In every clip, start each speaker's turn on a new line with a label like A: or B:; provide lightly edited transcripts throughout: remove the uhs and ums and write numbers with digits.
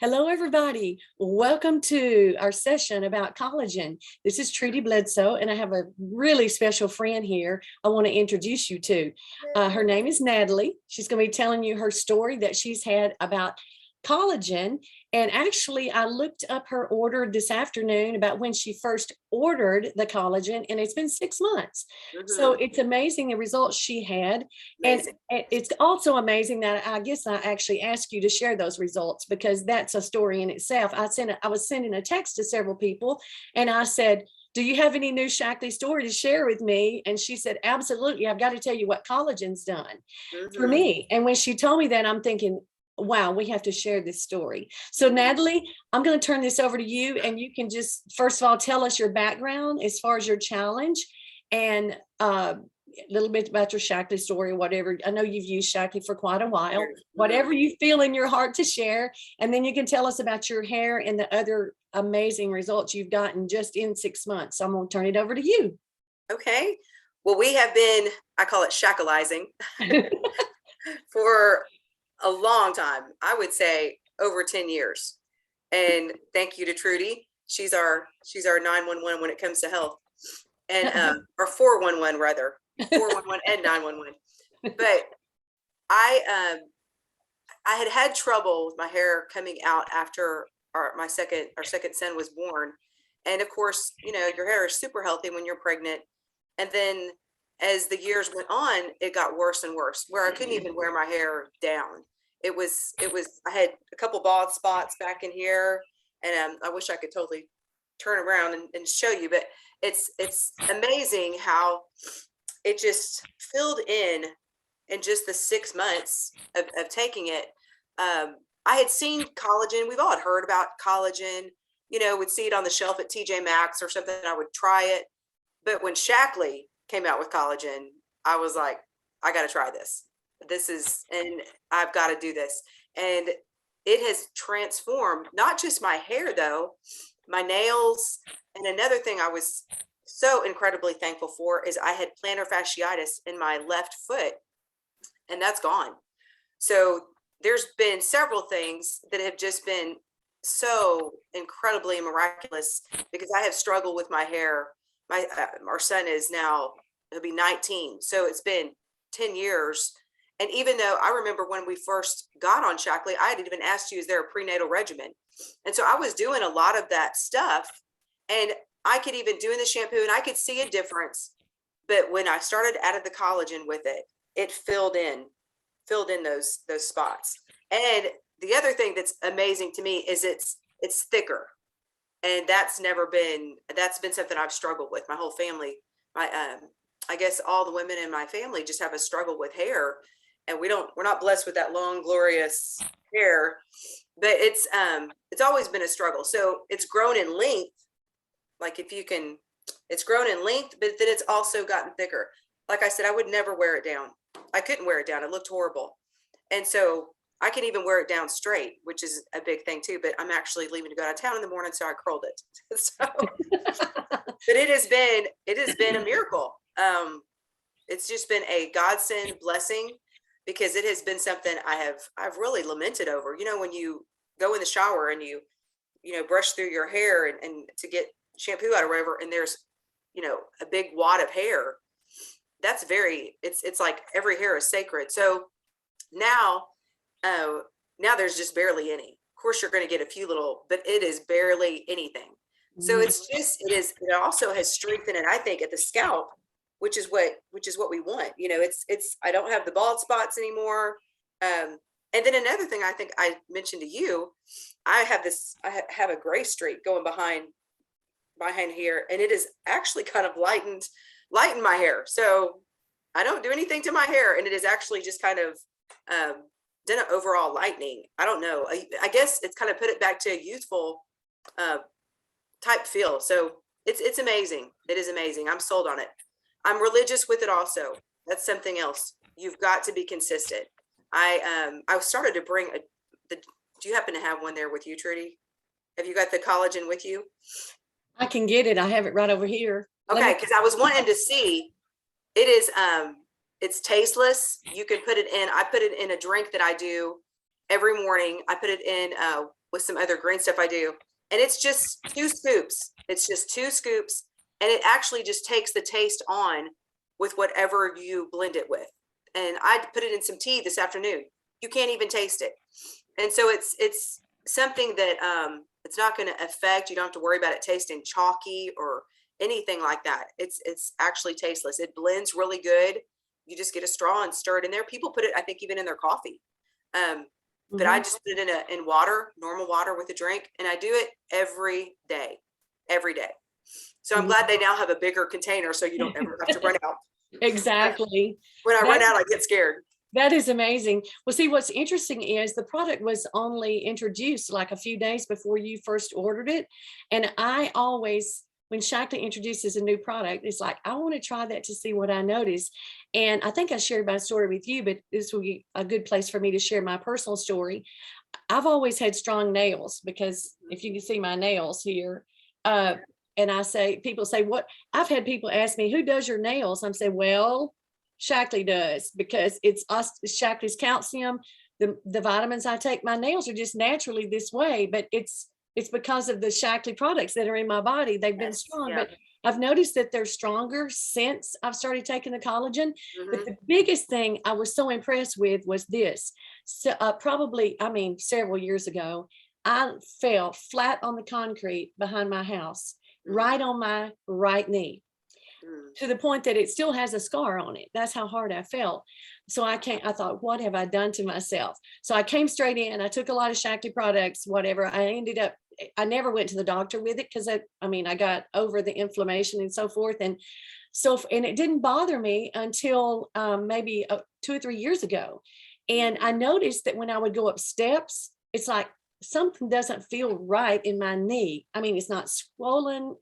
A: Hello, everybody. Welcome to our session about collagen. This is Trudy Bledsoe, and I have a really special friend here I want to introduce you to. Her name is Natalie. She's going to be telling you her story that she's had about collagen. And actually, I looked up her order this afternoon about when she first ordered the collagen, and it's been 6 months. So it's amazing the results she had.
B: Amazing.
A: And it's also amazing that I guess I actually asked you to share those results because that's a story in itself. I was sending a text to several people and I said, do you have any new Shackley story to share with me? And she said, absolutely. I've got to tell you what collagen's done for me. And when she told me that, I'm thinking, wow, we have to share this story. So Natalie, I'm going to turn this over to you, and you can just, first of all, tell us your background as far as your challenge and a little bit about your Shackley story or whatever. I know you've used Shackley for quite a while, whatever you feel in your heart to share. And then you can tell us about your hair and the other amazing results you've gotten just in 6 months. So I'm going to turn it over to you.
B: Okay. Well, we have been, I call it shackleizing for a long time. I would say over 10 years. And thank you to Trudy. She's our 911 when it comes to health, and or 411 rather, 411 and 911. But I had trouble with my hair coming out after our second son was born. And of course, you know, your hair is super healthy when you're pregnant. And then as the years went on, it got worse and worse, where I couldn't even wear my hair down. It was, I had a couple bald spots back in here, and I wish I could totally turn around and show you, but it's amazing how it just filled in just the 6 months of taking it. I had seen collagen. We've all had heard about collagen, you know, would see it on the shelf at TJ Maxx or something. I would try it. But when Shackley came out with collagen, I was like, I got to try this. And I've got to do this. And it has transformed not just my hair, though, my nails. And another thing I was so incredibly thankful for is I had plantar fasciitis in my left foot, and that's gone. So there's been several things that have just been so incredibly miraculous, because I have struggled with my hair. Our son is now, he'll be 19. So it's been 10 years. And even though I remember when we first got on Shackley, I had even asked you, is there a prenatal regimen? And so I was doing a lot of that stuff, and I could even doing the shampoo, and I could see a difference. But when I started adding the collagen with it, it filled in those spots. And the other thing that's amazing to me is it's thicker. And that's been something I've struggled with. My whole family, I guess all the women in my family just have a struggle with hair. And we're not blessed with that long, glorious hair, but it's always been a struggle. So it's grown in length. Like it's grown in length, but then it's also gotten thicker. Like I said, I would never wear it down. I couldn't wear it down. It looked horrible. And so I can even wear it down straight, which is a big thing too, but I'm actually leaving to go out of town in the morning. So I curled it. But it has been a miracle. It's just been a godsend blessing, because it has been something I've really lamented over. You know, when you go in the shower and you brush through your hair and to get shampoo out or whatever, and there's, you know, a big wad of hair, it's like every hair is sacred. So now there's just barely any. Of course, you're going to get a few little, but it is barely anything. So it also has strengthened it, I think, at the scalp, which is what we want. You know, I don't have the bald spots anymore. And then another thing I think I mentioned to you, I have a gray streak going behind here, and it is actually kind of lightened my hair. So I don't do anything to my hair, and it is actually just kind of done an overall lightening. I don't know. I guess it's kind of put it back to a youthful type feel. So it's amazing. It is amazing. I'm sold on it. I'm religious with it also. That's something else. You've got to be consistent. I started to bring do you happen to have one there with you, Trudy? Have you got the collagen with you?
A: I can get it. I have it right over here.
B: Okay, because I was wanting to see. It is it's tasteless. You can put it in. I put it in a drink that I do every morning. I put it in with some other green stuff I do. And it's just 2 scoops. It's just 2 scoops. And it actually just takes the taste on with whatever you blend it with. And I put it in some tea this afternoon. You can't even taste it. And so it's something that it's not going to affect. You don't have to worry about it tasting chalky or anything like that. It's actually tasteless. It blends really good. You just get a straw and stir it in there. People put it, I think, even in their coffee. But I just put it in water, normal water with a drink, and I do it every day. So I'm glad they now have a bigger container so you don't ever have to run out.
A: Exactly.
B: When I run out, I get scared.
A: That is amazing. Well, see, what's interesting is the product was only introduced like a few days before you first ordered it. And I always, when Shaklee introduces a new product, it's like, I want to try that to see what I notice. And I think I shared my story with you, but this will be a good place for me to share my personal story. I've always had strong nails, because if you can see my nails here, and I say, people say, what? I've had people ask me, who does your nails? I'm saying, well, Shaklee does, because it's Shaklee's calcium, the vitamins I take. My nails are just naturally this way, but it's because of the Shaklee products that are in my body. They've been strong, but I've noticed that they're stronger since I've started taking the collagen. But the biggest thing I was so impressed with was this. So probably, several years ago, I fell flat on the concrete behind my house, right on my right knee, to the point that it still has a scar on it. That's how hard I felt. So I thought, what have I done to myself? So I came straight in. I took a lot of Shaklee products, whatever. I never went to the doctor with it, because I got over the inflammation and so forth. And it didn't bother me until maybe 2 or 3 years ago. And I noticed that when I would go up steps, it's like something doesn't feel right in my knee. It's not swollen.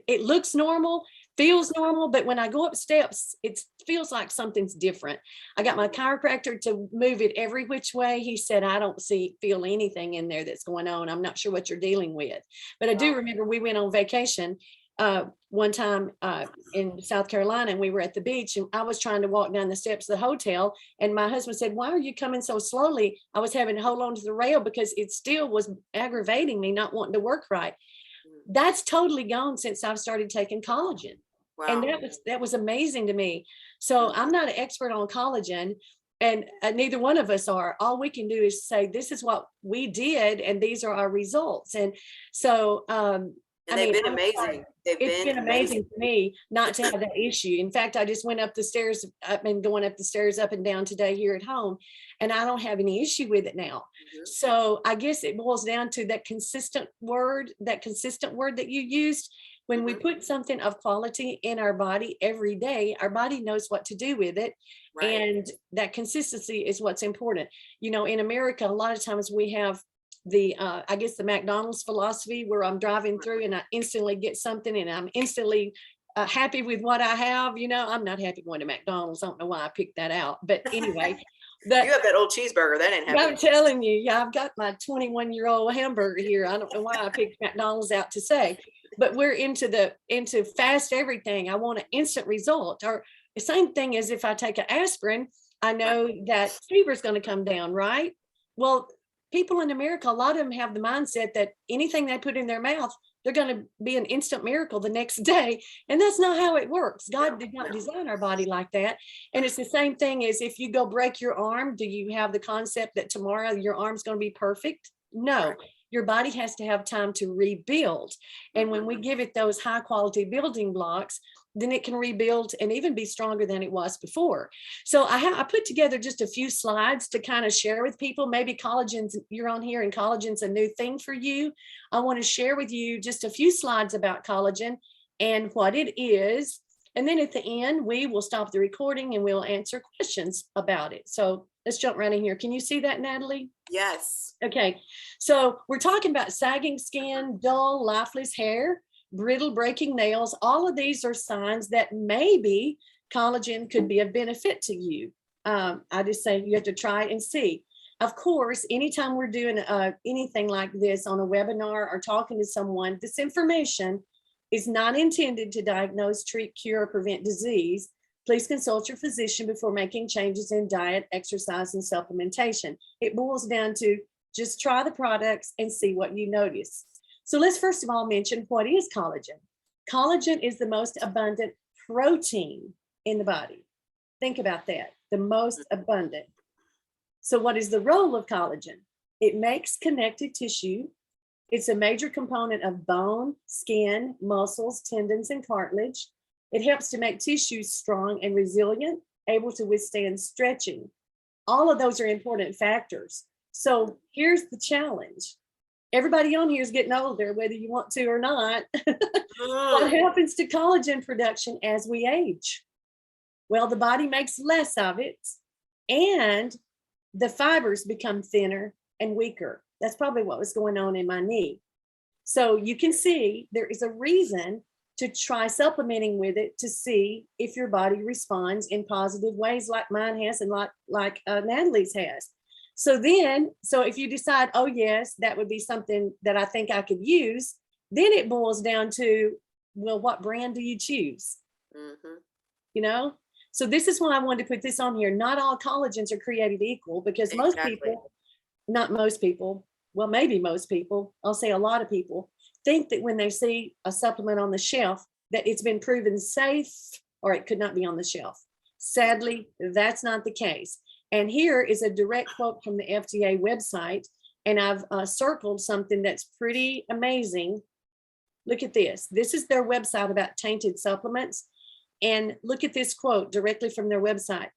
A: It looks normal, feels normal, but when I go up steps, it feels like something's different. I got my chiropractor to move it every which way. He said, I don't feel anything in there that's going on. I'm not sure what you're dealing with. But I do remember we went on vacation one time in South Carolina, and we were at the beach, and I was trying to walk down the steps of the hotel, and my husband said, why are you coming so slowly? I was having to hold on to the rail because it still was aggravating me, not wanting to work right. That's totally gone since I've started taking collagen. Wow. And that was amazing to me. So I'm not an expert on collagen, and neither one of us are. All we can do is say, this is what we did, and these are our results. And so,
B: they've been amazing.
A: It's been amazing for me not to have that issue. In fact, I just went up the stairs. I've been going up the stairs up and down today here at home, and I don't have any issue with it now. So I guess it boils down to that consistent word that you used. When we put something of quality in our body every day, our body knows what to do with it. Right. And that consistency is what's important. In America, a lot of times we have the McDonald's philosophy, where I'm driving through and I instantly get something and I'm instantly happy with what I have. I'm not happy going to McDonald's. I don't know why I picked that out, but anyway.
B: You have that old cheeseburger. That ain't happy.
A: I'm telling you, I've got my 21-year-old hamburger here. I don't know why I picked McDonald's out to say, but we're into fast everything. I want an instant result. Or the same thing as if I take an aspirin, I know that fever's going to come down, right? Well, people in America, a lot of them have the mindset that anything they put in their mouth, they're going to be an instant miracle the next day. And that's not how it works. God did not design our body like that. And it's the same thing as if you go break your arm, do you have the concept that tomorrow your arm's going to be perfect? No, your body has to have time to rebuild. And when we give it those high quality building blocks, then it can rebuild and even be stronger than it was before. So I put together just a few slides to kind of share with people. Maybe collagen's, you're on here and collagen's a new thing for you. I want to share with you just a few slides about collagen and what it is. And then at the end, we will stop the recording and we'll answer questions about it. So let's jump right in here. Can you see that, Natalie?
B: Yes.
A: Okay. So we're talking about sagging skin, dull, lifeless hair, brittle, breaking nails. All of these are signs that maybe collagen could be of benefit to you. I just say you have to try it and see. Of course, anytime we're doing anything like this on a webinar or talking to someone, this information is not intended to diagnose, treat, cure, or prevent disease. Please consult your physician before making changes in diet, exercise, and supplementation. It boils down to Just try the products and see what you notice. So let's first of all mention, what is collagen? Collagen is the most abundant protein in the body. Think about that, the most abundant. So what is the role of collagen? It makes connective tissue. It's a major component of bone, skin, muscles, tendons, and cartilage. It helps to make tissues strong and resilient, able to withstand stretching. All of those are important factors. So here's the challenge. Everybody on here is getting older, whether you want to or not. What happens to collagen production as we age? Well, the body makes less of it, and the fibers become thinner and weaker. That's probably what was going on in my knee. So you can see there is a reason to try supplementing with it to see if your body responds in positive ways, like mine has and like Natalie's has. So if you decide, oh yes, that would be something that I think I could use, then it boils down to, well, what brand do you choose? You know? So this is why I wanted to put this on here. Not all collagens are created equal, because most people, not most people, well, maybe most people, I'll say a lot of people, think that when they see a supplement on the shelf that it's been proven safe or it could not be on the shelf. Sadly, that's not the case. And here is a direct quote from the FDA website, and I've circled something that's pretty amazing. Look at this. This is their website about tainted supplements. And look at this quote directly from their website.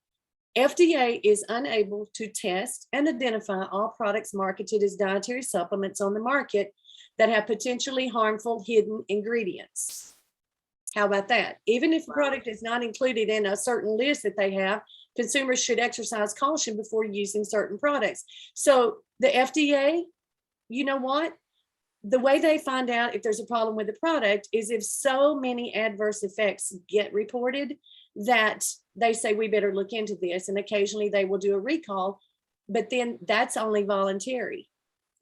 A: FDA is unable to test and identify all products marketed as dietary supplements on the market that have potentially harmful hidden ingredients. How about that? Even if a product is not included in a certain list that they have, consumers should exercise caution before using certain products. So the FDA, you know what? The way they find out if there's a problem with the product is if so many adverse effects get reported that they say we better look into this, and occasionally they will do a recall, but then that's only voluntary.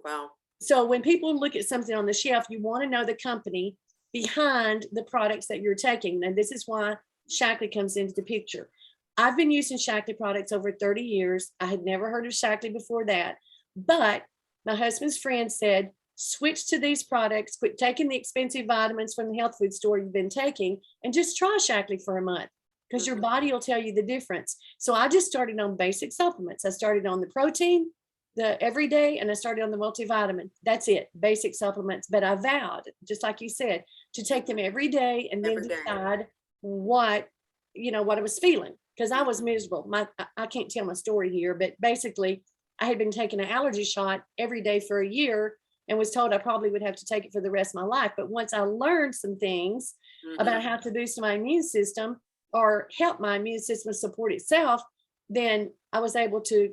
B: Wow.
A: So when people look at something on the shelf, you want to know the company behind the products that you're taking. And this is why Shaklee comes into the picture. I've been using Shaklee products over 30 years. I had never heard of Shaklee before that, but my husband's friend said, switch to these products, quit taking the expensive vitamins from the health food store you've been taking, and just try Shaklee for a month, because your body will tell you the difference. So I just started on basic supplements. I started on the protein, the everyday, and I started on the multivitamin. That's it, basic supplements. But I vowed, just like you said, to take them every day and then decide what I was feeling, because I was miserable. I can't tell my story here, but basically I had been taking an allergy shot every day for a year and was told I probably would have to take it for the rest of my life. But once I learned some things about how to boost my immune system or help my immune system support itself, then I was able to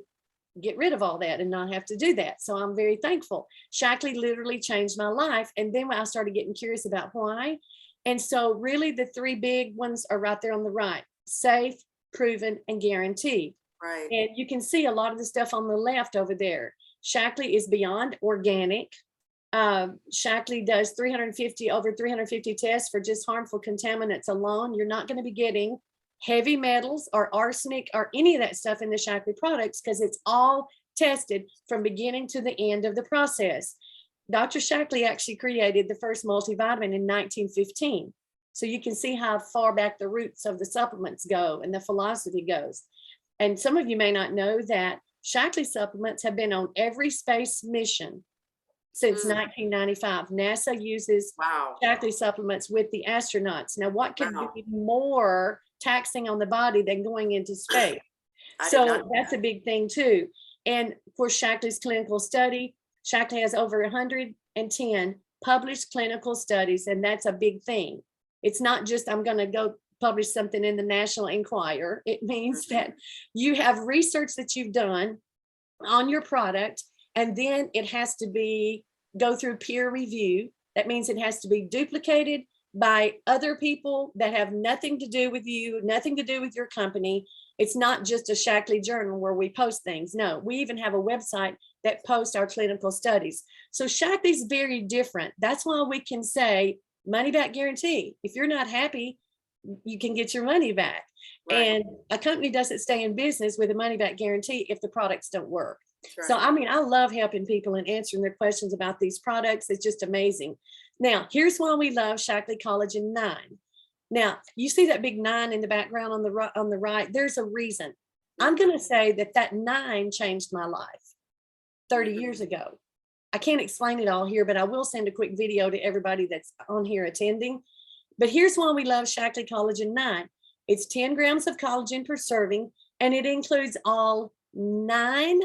A: get rid of all that and not have to do that. So I'm very thankful. Shaklee literally changed my life. And then I started getting curious about why. And so really the three big ones are right there on the right: safe, proven, and guaranteed.
B: Right.
A: And you can see a lot of the stuff on the left over there. Shaklee is beyond organic. Shaklee does over 350 tests for just harmful contaminants alone. You're not going to be getting heavy metals or arsenic or any of that stuff in the Shaklee products, because it's all tested from beginning to the end of the process. Dr. Shaklee actually created the first multivitamin in 1915. So you can see how far back the roots of the supplements go and the philosophy goes. And some of you may not know that Shaklee supplements have been on every space mission since 1995. NASA uses Shaklee supplements with the astronauts. Now, what could be more taxing on the body than going into space? So that's a big thing too. And for Shaklee's clinical study, Shaklee has over 110 published clinical studies, and that's a big thing. It's not just, I'm going to go publish something in the National Enquirer. It means that you have research that you've done on your product, and then it has to go through peer review. That means it has to be duplicated by other people that have nothing to do with you, nothing to do with your company. It's not just a Shaklee journal where we post things. No, we even have a website that posts our clinical studies. So Shaklee is very different. That's why we can say money back guarantee. If you're not happy, you can get your money back. Right. And a company doesn't stay in business with a money back guarantee if the products don't work.
B: That's
A: So,
B: right.
A: I mean, I love helping people and answering their questions about these products. It's just amazing. Now, here's why we love Shaklee Collagen 9. Now, you see that big 9 in the background on the right. There's a reason. I'm going to say that 9 changed my life 30
B: Mhm.
A: years ago. I can't explain it all here, but I will send a quick video to everybody that's on here attending. But here's why we love Shaklee Collagen 9. It's 10 grams of collagen per serving, and it includes all 9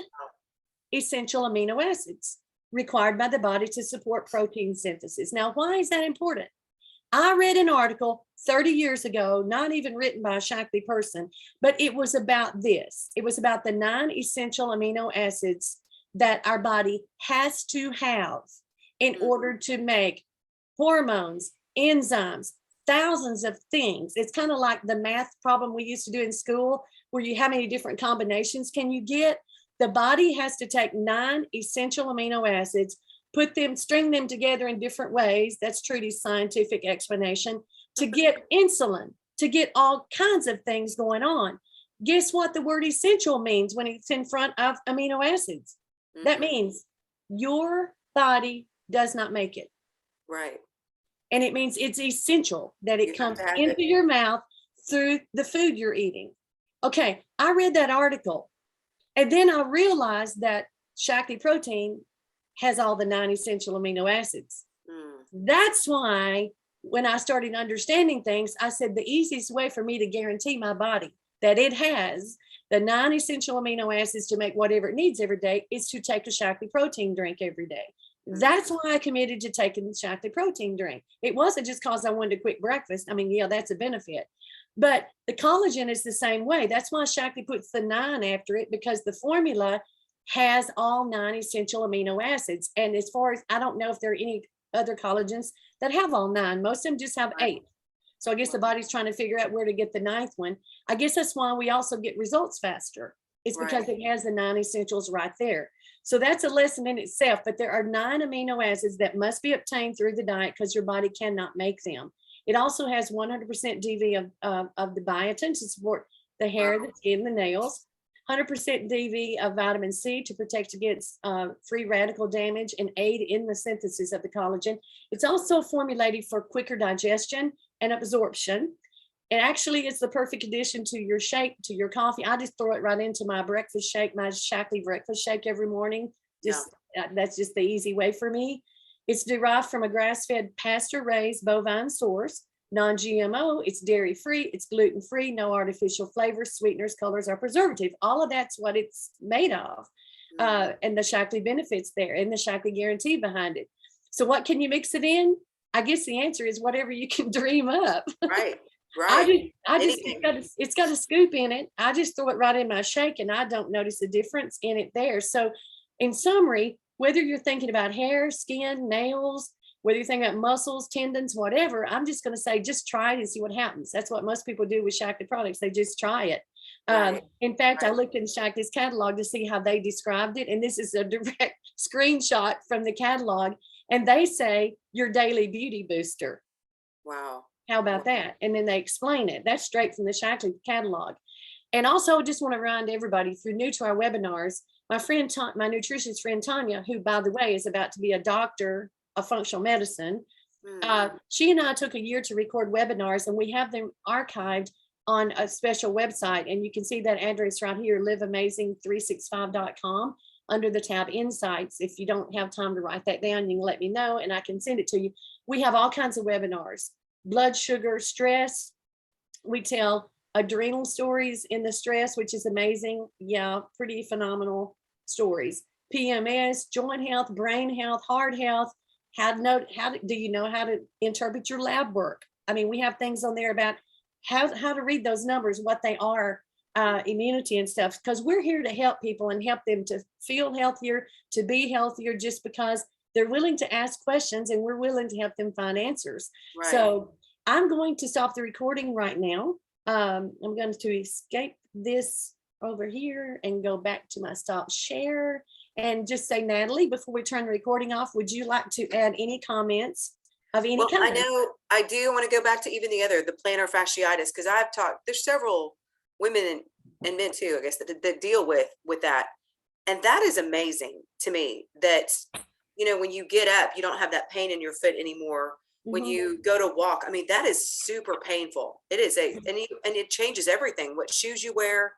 A: essential amino acids required by the body to support protein synthesis. Now, why is that important? I read an article 30 years ago, not even written by a Shaklee person, but it was about this. It was about the 9 essential amino acids that our body has to have in order to make hormones, enzymes, thousands of things. It's kind of like the math problem we used to do in school, where you how many different combinations can you get? The body has to take 9 essential amino acids, put them, string them together in different ways. That's Trudy's scientific explanation, to get insulin, to get all kinds of things going on. Guess what the word essential means when it's in front of amino acids? That
B: Mhm.
A: means your body does not make it.
B: Right.
A: And it means it's essential that it
B: You have
A: comes
B: to have
A: into
B: it.
A: your mouth through the food you're eating. Okay, I read that article and then I realized that Shaklee protein has all the 9 essential amino acids.
B: Mm.
A: That's why when I started understanding things, I said the easiest way for me to guarantee my body that it has the 9 essential amino acids to make whatever it needs every day is to take a Shaklee protein drink every day. That's why I committed to taking the Shaklee protein drink. It wasn't just because I wanted a quick breakfast. I mean, yeah, that's a benefit. But the collagen is the same way. That's why Shaklee puts the 9 after it, because the formula has all 9 essential amino acids. And as far as I don't know if there are any other collagens that have all 9. Most of them just have
B: Right.
A: 8. So I guess the body's trying to figure out where to get the 9th one. I guess that's why we also get results faster. It's because
B: Right.
A: it has the 9 essentials right there. So that's a lesson in itself. But there are 9 amino acids that must be obtained through the diet because your body cannot make them. It also has 100% DV of the biotin to support the hair,
B: Wow.
A: the skin, the nails. 100% DV of vitamin C to protect against free radical damage and aid in the synthesis of the collagen. It's also formulated for quicker digestion and absorption. And actually, it's the perfect addition to your shake, to your coffee. I just throw it right into my breakfast shake, my Shaklee breakfast shake every morning.
B: Yeah.
A: Just that's just the easy way for me. It's derived from a grass-fed, pasture-raised bovine source, non-GMO. It's dairy-free. It's gluten-free. No artificial flavors, sweeteners, colors, or preservative. All of that's what it's made of,
B: Mhm.
A: and the Shaklee benefits there, and the Shaklee guarantee behind it. So, what can you mix it in? I guess the answer is whatever you can dream up.
B: Right.
A: I
B: Right.
A: just,
B: Anything.
A: it's got a scoop in it. I just throw it right in my shake, and I don't notice a difference in it there. So, in summary, whether you're thinking about hair, skin, nails, whether you're thinking about muscles, tendons, whatever, I'm just going to say, just try it and see what happens. That's what most people do with Shaklee products. They just try it.
B: Right.
A: In fact, I
B: Right.
A: looked in Shaklee's catalog to see how they described it, and this is a direct screenshot from the catalog. And they say your daily beauty booster.
B: Wow.
A: How about that? And then they explain it. That's straight from the Shaklee catalog. And also, just want to remind everybody, if you're new to our webinars, my friend, my nutritionist friend Tanya, who, by the way, is about to be a doctor of functional medicine,
B: Mm.
A: she and I took a year to record webinars, and we have them archived on a special website. And you can see that address right here, liveamazing365.com, under the tab Insights. If you don't have time to write that down, you can let me know and I can send it to you. We have all kinds of webinars: blood sugar, stress. We tell adrenal stories in the stress, which is amazing. Yeah, pretty phenomenal stories. PMS, joint health, brain health, heart health. Do you know how to interpret your lab work? I mean, we have things on there about how to read those numbers, what they are, immunity and stuff, because we're here to help people and help them to feel healthier, to be healthier, just because they're willing to ask questions and we're willing to help them find answers.
B: Right.
A: So I'm going to stop the recording right now. I'm going to escape this over here and go back to my stop share and just say, Natalie, before we turn the recording off, would you like to add any comments of any
B: Well, I
A: kind?
B: know I do want to go back to even the plantar fasciitis, because I've talked, there's several women and men too, I guess, that deal with that. And that is amazing to me that, you know, when you get up, you don't have that pain in your foot anymore. When
A: Mhm.
B: you go to walk, I mean, that is super painful. It is and it changes everything, what shoes you wear.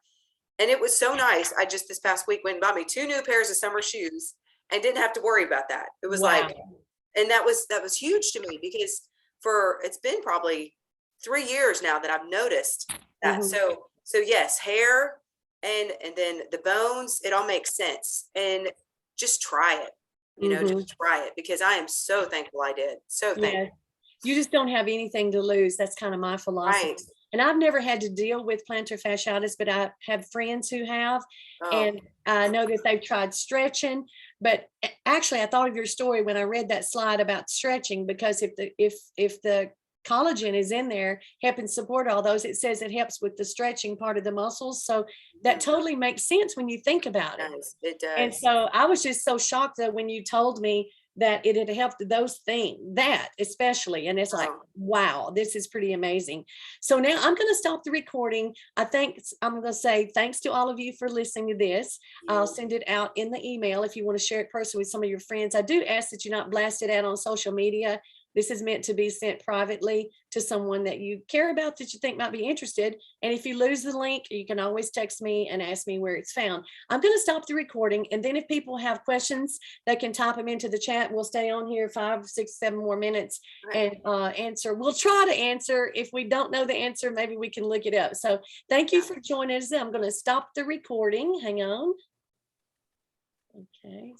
B: And it was so nice. I just this past week went and bought me 2 new pairs of summer shoes and didn't have to worry about that. It was like,
A: Wow.
B: and that was huge to me because for it's been probably 3 years now that I've noticed that.
A: Mhm.
B: So yes, hair and then the bones, it all makes sense. And just try it. You know,
A: Mhm.
B: just try it because I am so thankful I did. So
A: Yeah.
B: thankful.
A: You just don't have anything to lose. That's kind of my philosophy.
B: Right.
A: And I've never had to deal with plantar fasciitis, but I have friends who have,
B: Oh,
A: and I know that they've tried stretching. But actually, I thought of your story when I read that slide about stretching, because if the collagen is in there helping support all those, it says it helps with the stretching part of the muscles. So that
B: mhm,
A: totally makes sense when you think about
B: it
A: it.
B: does. It
A: And
B: does.
A: so I was just so shocked that when you told me that it had helped those things, that especially, and it's like,
B: Oh,
A: wow, this is pretty amazing. So now I'm going to stop the recording. I'm going to say thanks to all of you for listening to this. I'll
B: you
A: send it out in the email if you want to share it personally with some of your friends. I do ask that you not blast it out on social media. This is meant to be sent privately to someone that you care about, that you think might be interested. And if you lose the link, you can always text me and ask me where it's found. I'm going to stop the recording. And then if people have questions, they can type them into the chat. We'll stay on here 5, 6, 7 more minutes
B: right.
A: and answer. We'll try to answer. If we don't know the answer, maybe we can look it up. So thank you
B: Yeah.
A: for joining us. I'm going to stop the recording. Hang on. Okay.